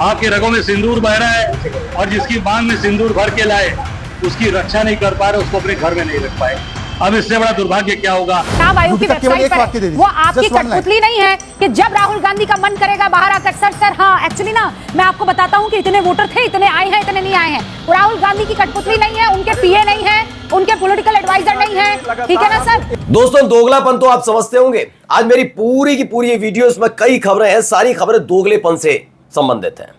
आपके रगों में सिंदूर बह रहा है और जिसकी मांग में सिंदूर भर के लाए उसकी रक्षा नहीं कर पा रहे, उसको अपने घर में नहीं रख पाए। अब इससे बड़ा दुर्भाग्य क्या होगा। चुनाव आयोग की वेबसाइट पर वो आपकी कठपुतली नहीं है कि जब राहुल गांधी का मन करेगा बाहर आकर सर हाँ एक्चुअली ना मैं आपको बताता हूं कि इतने वोटर थे, इतने आए हैं, इतने नहीं आए हैं। वो राहुल गांधी की कठपुतली नहीं है, उनके पीए नहीं है, उनके पॉलिटिकल एडवाइजर नहीं है, ठीक है ना सर। दोस्तों दोगलापन तो आप समझते होंगे। आज मेरी पूरी की पूरी वीडियो इसमें कई खबरें हैं, सारी खबरें दोगलेपन से संबंधित हैं।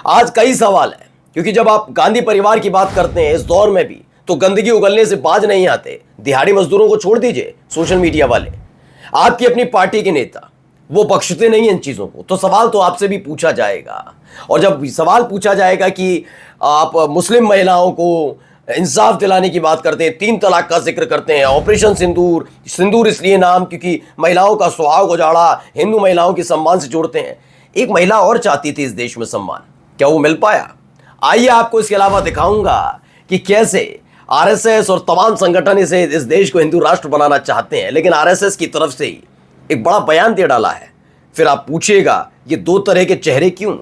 आज कई सवाल हैं क्योंकि जब आप गांधी परिवार की बात करते हैं इस दौर में भी तो गंदगी उगलने से बाज नहीं आते। दिहाड़ी मजदूरों को छोड़ दीजिए, सोशल मीडिया वाले, आपकी अपनी पार्टी के नेता, वो बख्शते नहीं इन चीजों को। तो सवाल तो आपसे भी पूछा जाएगा, और जब सवाल पूछा जाएगा कि आप मुस्लिम महिलाओं को इंसाफ दिलाने की बात करते हैं, 3 तलाक का जिक्र करते हैं, ऑपरेशन सिंदूर, सिंदूर इसलिए नाम क्योंकि महिलाओं का सुहाग उजाड़ा, हिंदू महिलाओं के सम्मान से जोड़ते हैं। एक महिला और चाहती थी इस देश में सम्मान, क्या वो मिल पाया? आइए आपको इसके अलावा दिखाऊंगा कि कैसे आरएसएस और तमाम संगठन इस देश को हिंदू राष्ट्र बनाना चाहते हैं, लेकिन आरएसएस की तरफ से ही एक बड़ा बयान दे डाला है। फिर आप पूछिएगा ये 2 तरह के चेहरे क्यों?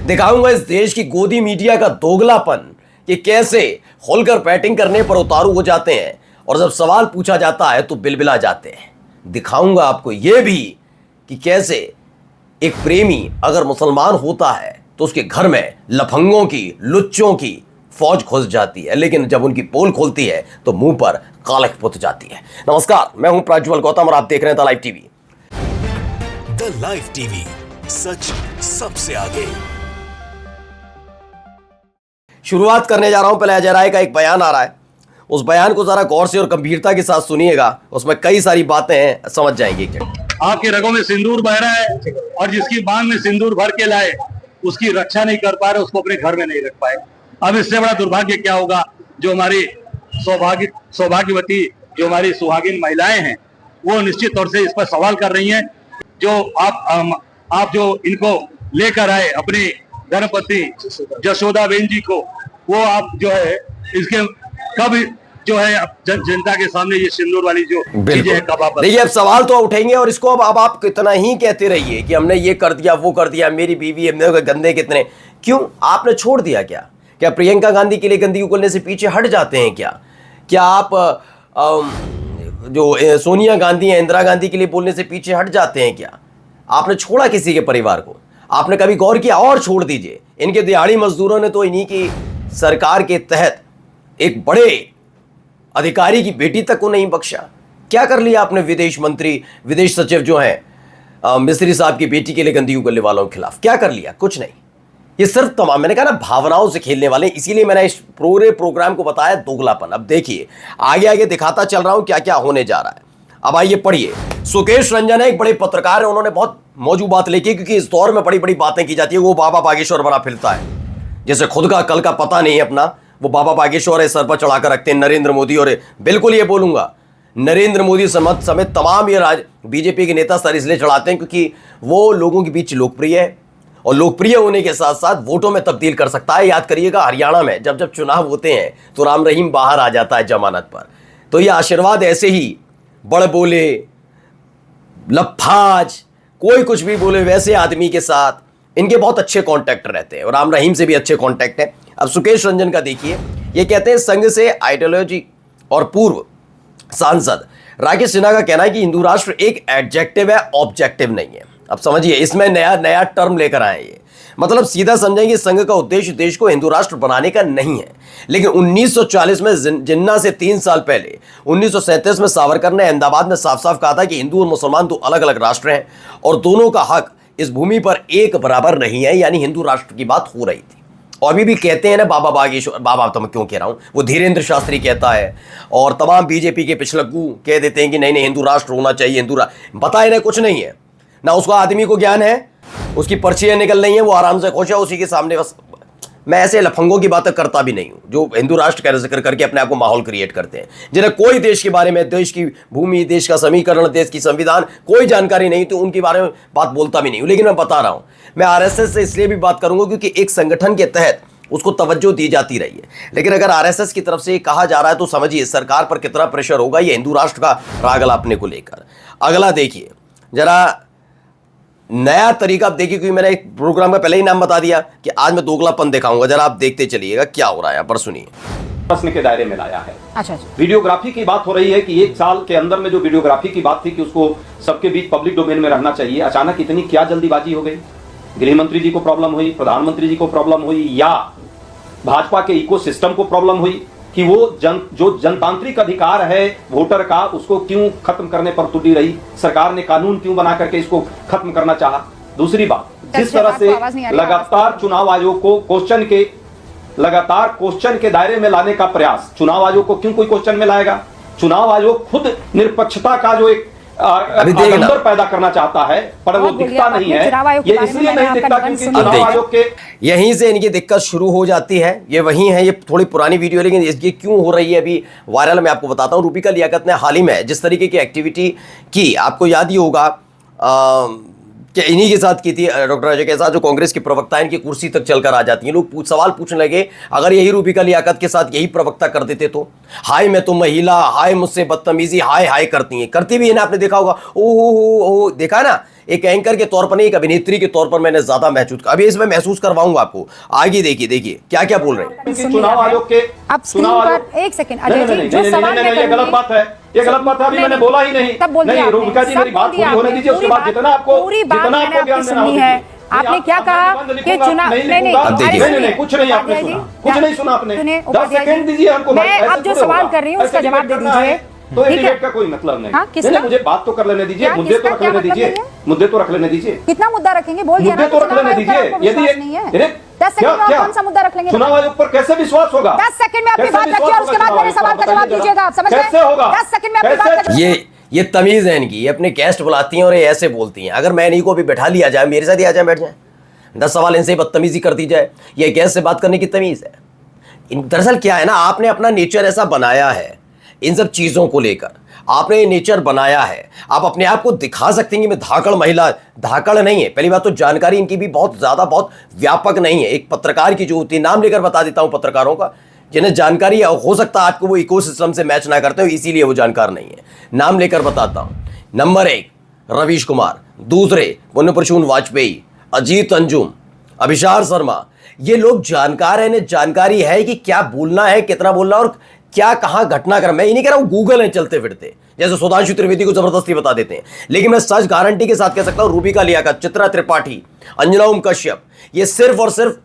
दिखाऊंगा इस देश की गोदी मीडिया का दोगलापन कि कैसे खोलकर बैटिंग करने पर उतारू हो जाते हैं और जब सवाल पूछा जाता है तो बिलबिला जाते हैं। दिखाऊंगा आपको यह भी कि कैसे एक प्रेमी अगर मुसलमान होता है तो उसके घर में लफंगों की, लुच्चों की फौज घुस जाती है, लेकिन जब उनकी पोल खोलती है तो मुंह पर कालख पुत जाती है। नमस्कार, मैं हूं प्रज्वल गौतम और आप देख रहे हैं the live TV. The live TV, सच सबसे आगे। शुरुआत करने जा रहा हूं, पहले अजय राय का एक बयान आ रहा है, उस बयान को जरा गौर से और गंभीरता के साथ सुनिएगा, उसमें कई सारी बातें हैं, समझ जाएंगे। आपके रगों में सिंदूर बह रहा है और जिसकी मांग में सिंदूर भर के लाए उसकी रक्षा नहीं कर पा रहे, उसको अपने घर में नहीं रख पाए। अब इससे बड़ा दुर्भाग्य क्या होगा। जो हमारी सौभाग्यवती जो हमारी सुहागिन महिलाएं हैं वो निश्चित तौर से इस पर सवाल कर रही हैं। जो आप जो इनको लेकर आए अपनी धर्मपत्नी जशोदाबेन जी को, वो आप जो है इसके कब जो है जनता के सामने ये सिंदूर वाली जो चीजें हैं कब आप देखिए, अब सवाल तो उठेंगे और इसको अब आप कितना ही कहते रहिए कि हमने ये कर दिया, वो कर दिया, मेरी बीवी, हमने गंदे कितने, क्यों आपने छोड़ दिया? क्या प्रियंका गांधी के लिए गंदगी उगलने से पीछे हट जाते हैं? क्या आप जो सोनिया गांधी है, इंदिरा गांधी के लिए बोलने से पीछे हट जाते हैं? क्या आपने छोड़ा किसी के परिवार को? आपने कभी गौर किया? और छोड़ दीजिए, इनके दिहाड़ी मजदूरों ने तो इन्हीं की सरकार के तहत एक बड़े अधिकारी की बेटी तक को नहीं बख्शा। क्या कर लिया आपने? विदेश मंत्री, विदेश सचिव जो हैं मिस्त्री साहब की बेटी के लिए गंदगी उगलने वालों के खिलाफ क्या कर लिया? कुछ नहीं। ये सिर्फ तमाम, मैंने कहा ना, भावनाओं से खेलने वाले, इसीलिए मैंने इस पूरे प्रोग्राम को बताया दोगलापन। अब देखिए आगे आगे दिखाता चल रहा हूं क्या क्या होने जा रहा है। अब आइए पढ़िए। सुकेश रंजन है, एक बड़े पत्रकार है, उन्होंने बहुत मौजूद बात लिखी क्योंकि इस दौर में बड़ी बड़ी बातें की जाती है। वो बाबा बागेश्वर बना फिरता है, जैसे खुद का कल का पता नहीं है अपना, वो बाबा बागेश्वर है, सर पर चढ़ाकर रखते हैं नरेंद्र मोदी। और बिल्कुल ये बोलूंगा, नरेंद्र मोदी समेत तमाम ये बीजेपी के नेता सर इसलिए चढ़ाते हैं क्योंकि वो लोगों के बीच लोकप्रिय है और लोकप्रिय होने के साथ साथ वोटों में तब्दील कर सकता है। याद करिएगा हरियाणा में जब जब चुनाव होते हैं तो राम रहीम बाहर आ जाता है जमानत पर। तो ये आशीर्वाद ऐसे ही बड़ बोले, लफाज, कोई कुछ भी बोले वैसे आदमी के साथ इनके बहुत अच्छे कॉन्टैक्ट रहते हैं और राम रहीम से भी अच्छे कॉन्टैक्ट है। अब सुकेश रंजन का देखिए, ये कहते हैं संघ से आइडियोलॉजी और पूर्व सांसद राकेश सिन्हा का कहना है कि हिंदू राष्ट्र एक एडजेक्टिव है, ऑब्जेक्टिव नहीं है। अब समझिए, इसमें नया टर्म लेकर आए ये, मतलब सीधा समझेंगे संघ का उद्देश्य देश को हिंदू राष्ट्र बनाने का नहीं है। लेकिन 1940 में जिन्ना से 3 साल पहले 1937 में सावरकर ने अहमदाबाद में साफ साफ कहा था कि हिंदू और मुसलमान 2 अलग अलग राष्ट्र हैं और दोनों का हक इस भूमि पर एक बराबर नहीं है, यानी हिंदू राष्ट्र की बात हो रही थी। और अभी भी कहते हैं ना बाबा बागेश्वर, बाबा तो मैं क्यों कह रहा हूं, वो धीरेन्द्र शास्त्री कहता है और तमाम बीजेपी के पिछलग्गू कह देते हैं कि नहीं हिंदू राष्ट्र होना चाहिए, हिंदू राष्ट्र। बताए ना, कुछ नहीं है ना, उसको आदमी को ज्ञान है, उसकी पर्चियां निकल रही हैं, वो आराम से खुश है उसी के सामने। बस मैं ऐसे लफंगों की बातें करता भी नहीं हूं जो हिंदू राष्ट्र का जिक्र करके अपने आप को माहौल क्रिएट करते हैं, जिन्हें कोई देश के बारे में, देश की भूमि, देश का समीकरण, देश की संविधान कोई जानकारी नहीं, तो उनके बारे में बात बोलता भी नहीं हूं। लेकिन मैं बता रहा हूं, मैं आरएसएस से इसलिए भी बात करूंगा क्योंकि एक संगठन के तहत उसको तवज्जो दी जाती रही है। लेकिन अगर आरएसएस की तरफ से कहा जा रहा है तो समझिए सरकार पर कितना प्रेशर होगा ये हिंदू राष्ट्र का राग अलापने को लेकर। अगला देखिए जरा, नया तरीका आप देखिए, क्योंकि मैंने एक प्रोग्राम का पहले ही नाम बता दिया कि आज मैं दोगलापन दिखाऊंगा। जरा आप देखते चलिएगा क्या हो रहा है यहाँ पर, सुनिए। प्रश्न के दायरे में लाया है। अच्छा। वीडियोग्राफी की बात हो रही है कि 1 साल के अंदर में जो वीडियोग्राफी की बात थी कि उसको सबके बीच पब्लिक डोमेन में रहना चाहिए, अचानक इतनी क्या जल्दीबाजी हो गई? गृह मंत्री जी को प्रॉब्लम हुई, प्रधानमंत्री जी को प्रॉब्लम हुई, या भाजपा के इकोसिस्टम को प्रॉब्लम हुई कि वो जो जनतांत्रिक अधिकार है वोटर का, उसको क्यों खत्म करने पर तुली रही? सरकार ने कानून क्यों बना करके इसको खत्म करना चाहा? दूसरी बात, जिस तरह से लगातार चुनाव आयोग को क्वेश्चन के दायरे में लाने का प्रयास, चुनाव आयोग को क्यों कोई क्वेश्चन में लाएगा? चुनाव आयोग खुद निष्पक्षता का जो एक आडंबर पैदा करना चाहता है, पर वो दिखता नहीं है। ये इसलिए नहीं दिखता क्योंकि चुनाव आयोग के यहीं से इनकी दिक्कत शुरू हो जाती है। ये वही है, ये थोड़ी पुरानी वीडियो, लेकिन ये क्यों हो रही है अभी वायरल, मैं आपको बताता हूँ। रूबिका लियाकत ने हाल ही में जिस तरीके की एक्टिविटी की, आपको याद ही होगा कि इन्हीं के साथ की थी, डॉक्टर अजय के साथ, जो कांग्रेस की प्रवक्ता इनकी कुर्सी तक चलकर आ जाती हैं। लोग सवाल पूछने लगे, अगर यही रूबिका लियाकत के साथ यही प्रवक्ता कर देते तो, हाय मैं तो महिला, हाय मुझसे बदतमीजी, हाय हाय करती भी है ना, आपने देखा होगा। ओहो देखा ना, एक एंकर के तौर पर नहीं, एक अभिनेत्री के तौर पर मैंने ज्यादा महसूस, अभी इसमें महसूस करवाऊंगा आपको। आगे देखिए क्या क्या बोल रहे हैं। चुनाव आयोग के एक सेकंड अजय जी, जो सवाल ये गलत बात है, ये गलत बात है। अभी मैंने बोला ही नहीं, रूबिका जी मेरी बात पूरी होने दीजिए, उसके बाद जितना आपको ज्ञान देना है। आपने क्या कहा कि चुनाव नहीं, कुछ नहीं आपने सुना, कुछ नहीं सुना आपने। 10 सेकंड दीजिए हमको। मैं अब जो सवाल कर रही हूँ उसका जवाब दे दीजिए। तो डिबेट का कोई मतलब नहीं। नहीं, मुझे बात तो कर लेने दीजिए, मुद्दे तो रख लेने दीजिए, मुद्दे तो रख लेने दीजिए। कितना मुद्दा रखेंगे? बोल दिया, मुद्दे तो रख लेने दीजिए। यदि 10 सेकंड में कौन सा मुद्दा रख लेंगे? चुनाव आयोग पर कैसे विश्वास होगा? 10 सेकंड में अपनी बात रखिए और उसके बाद मेरे सवाल का जवाब दीजिएगा। आप समझ रहे हैं? कैसे होगा? 10 सेकंड में अपनी बात रखिए। ये तमीज है इनकी, ये अपने गेस्ट बुलाती हैं और ये ऐसे बोलती हैं। अगर मैं इन्हीं को भी बैठा लिया जाए, मेरे साथ ही आ जाए, बैठ जाए, 10 सवाल इनसे बदतमीजी कर दी जाए, ये गेस्ट से बात करने की तमीज है। दरअसल क्या है ना, आपने अपना नेचर ऐसा बनाया है, इन सब चीजों को लेकर आपने नेचर बनाया है। आप अपने आप को दिखा सकते हैं कि मैं धाकड़ महिला, धाकड़ नहीं है। पहली बात तो जानकारी इनकी भी बहुत ज्यादा, बहुत व्यापक नहीं है। एक पत्रकार की जो होती है, नाम लेकर बता देता हूं पत्रकारों का, जिन्हें जानकारी हो सकता है आपको वो इकोसिस्टम से मैच ना करते हो, इसीलिए वो जानकार नहीं है। नाम लेकर बताता हूं। नंबर 1 रवीश कुमार, दूसरे पुण्यप्रसून वाजपेयी, अजीत अंजुम, अभिषार शर्मा। ये लोग जानकार हैं, इन्हें जानकारी है कि क्या बोलना है, कितना बोलना और क्या कहां घटनाक्रम। मैं ये नहीं कह रहा हूं गूगल है चलते फिरते, जैसे सुधांशु त्रिवेदी को जबरदस्ती बता देते हैं, लेकिन मैं सच गारंटी के साथ कह सकता हूं, रूबिका लियाकत, चित्रा त्रिपाठी, अंजना ओम कश्यप, ये सिर्फ और सिर्फ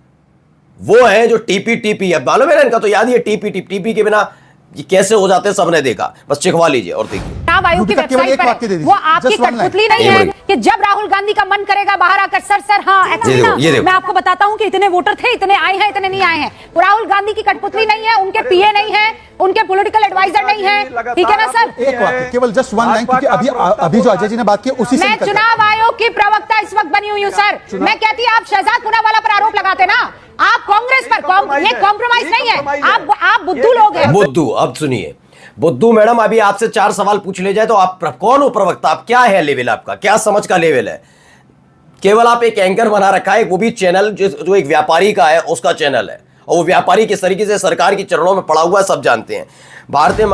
वो है जो टीपी है। मालूम है ना इनका, तो याद ही है टीपी के बिना ये कैसे हो जाते हैं, सबने देखा। बस चिखवा लीजिए और देखिए। चुनाव आयोग की वेबसाइट पर वो आपकी कठपुतली नहीं है कि जब राहुल गांधी का मन करेगा बाहर आकर सर हाँ एक्चुअली ना, मैं आपको बताता हूं कि इतने वोटर थे, इतने आए हैं, इतने नहीं आए हैं। राहुल गांधी की कठपुतली नहीं है, उनके पीए नहीं है, उनके पॉलिटिकल एडवाइजर नहीं है, ठीक है ना सर? एक वाक्य, केवल जस्ट वन लाइन, क्योंकि अभी जो अजय जी ने बात की उसी से मैं चुनाव आयोग की प्रवक्ता इस वक्त बनी हुई हूँ सर। मैं कहती आप शहजाद पूनावाला पर आरोप लगाते ना, आप कांग्रेस पर, ये कॉम्प्रोमाइज नहीं है। आप बुद्धू लोग हैं। बुद्धू, अब सुनिए बुद्धू मैडम, अभी आपसे 4 सवाल पूछ ले जाए तो आप कौन हो प्रवक्ता, आप क्या है लेवल, आपका क्या समझ का लेवल है? केवल आप एक एंकर बना रखा है, वो भी चैनल जो एक व्यापारी का है उसका चैनल है, और वो व्यापारी किस तरीके से सरकार के चरणों में पड़ा हुआ है सब जानते हैं। भारतीय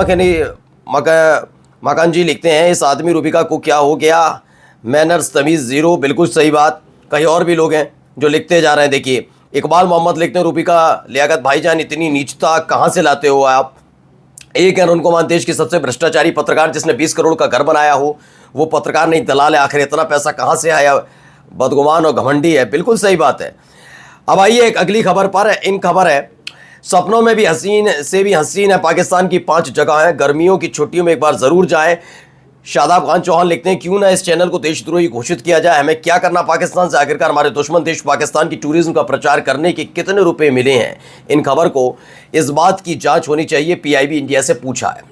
मकान जी लिखते हैं, इस आदमी रूबिका को क्या हो गया, मैनर्स तमीज जीरो। बिल्कुल सही बात। कई और भी लोग हैं जो लिखते जा रहे हैं। देखिए इकबाल मोहम्मद लिखते हैं, रूबिका लियाकत भाईजान इतनी नीचता कहाँ से लाते हो आप? एक है अरुण कुमार, देश की सबसे भ्रष्टाचारी पत्रकार जिसने 20 करोड़ का घर बनाया हो, वो पत्रकार नहीं दलाल है। आखिर इतना पैसा कहाँ से आया? बदगुमान और घमंडी है। बिल्कुल सही बात है। अब आइए एक अगली खबर पर। इन खबर है, सपनों में भी हसीन से भी हसीन है पाकिस्तान की 5 जगह है, गर्मियों की छुट्टियों में एक बार जरूर जाएं। शादाब खान चौहान लिखते हैं, क्यों ना इस चैनल को देशद्रोही घोषित किया जाए, हमें क्या करना पाकिस्तान से? आखिरकार हमारे दुश्मन देश पाकिस्तान की टूरिज्म का प्रचार करने के कितने रुपए मिले हैं? इन खबर को इस बात की जांच होनी चाहिए, पीआईबी इंडिया से पूछा है।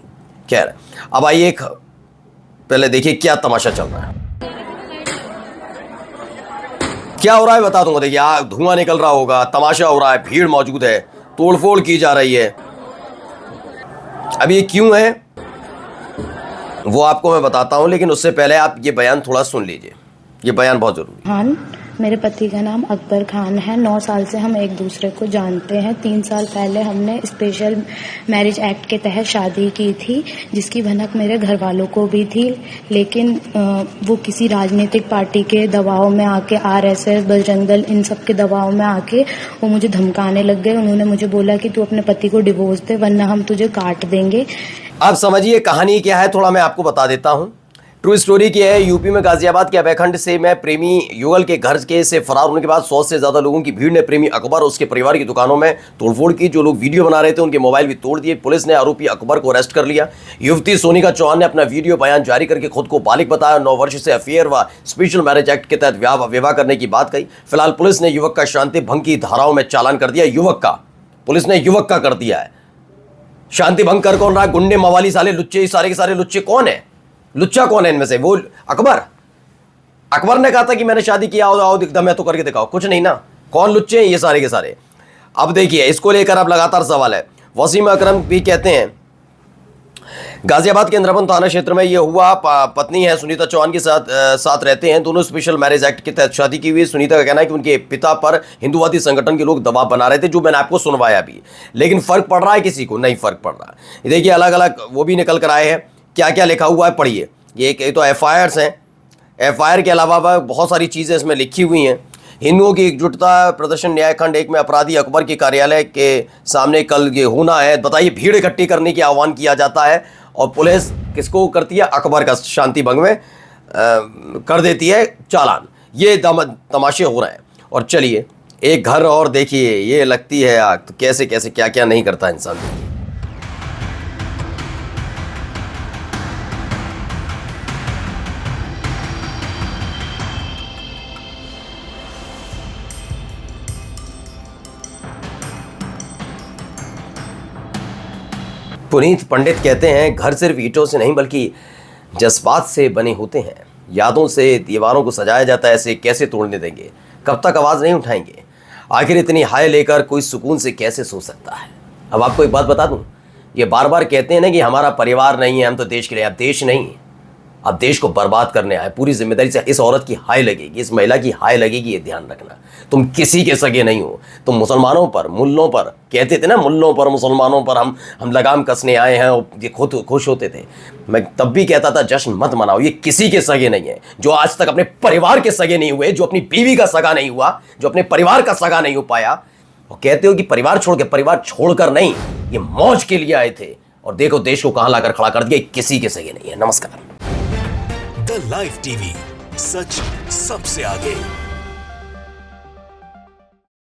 खैर अब आइए पहले देखिए क्या तमाशा चल रहा है, क्या हो रहा है बता दूंगा। देखिए धुआं निकल रहा होगा, तमाशा हो रहा है, भीड़ मौजूद है, तोड़फोड़ की जा रही है। अब ये क्यों है वो आपको मैं बताता हूं, लेकिन उससे पहले आप ये बयान थोड़ा सुन लीजिए। ये बयान बहुत जरूरी है। मेरे पति का नाम अकबर खान है। 9 साल से हम एक दूसरे को जानते हैं। 3 साल पहले हमने स्पेशल मैरिज एक्ट के तहत शादी की थी, जिसकी भनक मेरे घर वालों को भी थी, लेकिन वो किसी राजनीतिक पार्टी के दबाव में आके, RSS, बजरंग दल, इन सब के दबाव में आके वो मुझे धमकाने लग गए। उन्होंने मुझे बोला कि तू अपने पति को डिवोर्स दे वरना हम तुझे काट देंगे। आप समझिए कहानी क्या है, थोड़ा मैं आपको बता देता हूं। ट्रू स्टोरी क्या है, यूपी में गाजियाबाद के अभयखंड से मैं प्रेमी युगल के घर के से फरार होने के बाद 100 से ज्यादा लोगों की भीड़ ने प्रेमी अकबर और उसके परिवार की दुकानों में तोड़फोड़ की। जो लोग वीडियो बना रहे थे उनके मोबाइल भी तोड़ दिए। पुलिस ने आरोपी अकबर को अरेस्ट कर लिया। युवती सोनिका चौहान ने अपना वीडियो बयान जारी करके खुद को बालिग बताया। 9 वर्ष से अफेयर व स्पेशल मैरिज एक्ट के तहत विवाह करने की बात कही। फिलहाल पुलिस ने युवक का शांति भंग की धाराओं में चालान कर दिया। पुलिस ने युवक का कर दिया है। शांति भंग कर कौन रहा? गुंडे, मवाली, साले लुच्चे, सारे के सारे लुच्चे कौन है? लुच्चा कौन है इनमें से? वो अकबर ने कहा था कि मैंने शादी किया, आओ दिखता मैं तो करके दिखाओ। कुछ नहीं ना, कौन लुच्चे हैं ये सारे के सारे? अब देखिए, इसको लेकर अब लगातार सवाल है। वसीम अकरम भी कहते हैं गाजियाबाद के इंद्रवन थाना क्षेत्र में ये हुआ। पत्नी है सुनीता चौहान के साथ रहते हैं। दोनों स्पेशल मैरिज एक्ट के तहत शादी की हुई। सुनीता का कहना है कि उनके पिता पर हिंदुवादी संगठन के लोग दबाव बना रहे थे, जो मैंने आपको सुनवाया भी। लेकिन फर्क पड़ रहा है किसी को? नहीं फर्क पड़ रहा। देखिए, अलग अलग वो भी निकल कर आए हैं। क्या क्या लिखा हुआ है पढ़िए। ये तो FIRs हैं। FIR के अलावा बहुत सारी चीज़ें इसमें लिखी हुई हैं। हिंदुओं की एकजुटता प्रदर्शन न्यायखंड 1 में अपराधी अकबर के कार्यालय के सामने कल ये होना है। बताइए, भीड़ इकट्ठी करने की आह्वान किया जाता है और पुलिस किसको करती है? अकबर का शांति भंग में कर देती है चालान। ये तमाशे हो रहे हैं। और चलिए एक घर और देखिए, ये लगती है आग। तो कैसे कैसे क्या क्या नहीं करता इंसान। पुनीत पंडित कहते हैं, घर सिर्फ ईंटों से नहीं बल्कि जज्बात से बने होते हैं। यादों से दीवारों को सजाया जाता है, ऐसे कैसे तोड़ने देंगे? कब तक आवाज़ नहीं उठाएंगे? आखिर इतनी हाय लेकर कोई सुकून से कैसे सो सकता है? अब आपको एक बात बता दूं, ये बार बार कहते हैं ना कि हमारा परिवार नहीं है, हम तो देश के लिए। अब देश नहीं, अब देश को बर्बाद करने आए। पूरी जिम्मेदारी से इस औरत की हाय लगेगी, इस महिला की हाय लगेगी, ये ध्यान रखना। तुम किसी के सगे नहीं हो। तुम मुसलमानों पर, मुल्लों पर, कहते थे ना, मुल्लों पर, मुसलमानों पर हम लगाम कसने आए हैं और ये खुद खुश होते थे। मैं तब भी कहता था जश्न मत मनाओ, ये किसी के सगे नहीं है। जो आज तक अपने परिवार के सगे नहीं हुए, जो अपनी बीवी का सगा नहीं हुआ, जो अपने परिवार का सगा नहीं हो पाया, और कहते हो कि परिवार छोड़कर नहीं, ये मौज के लिए आए थे। और देखो देश को कहां लाकर खड़ा कर दिया। किसी के सगे नहीं है। नमस्कार। द लाइव टीवी, सच सबसे आगे।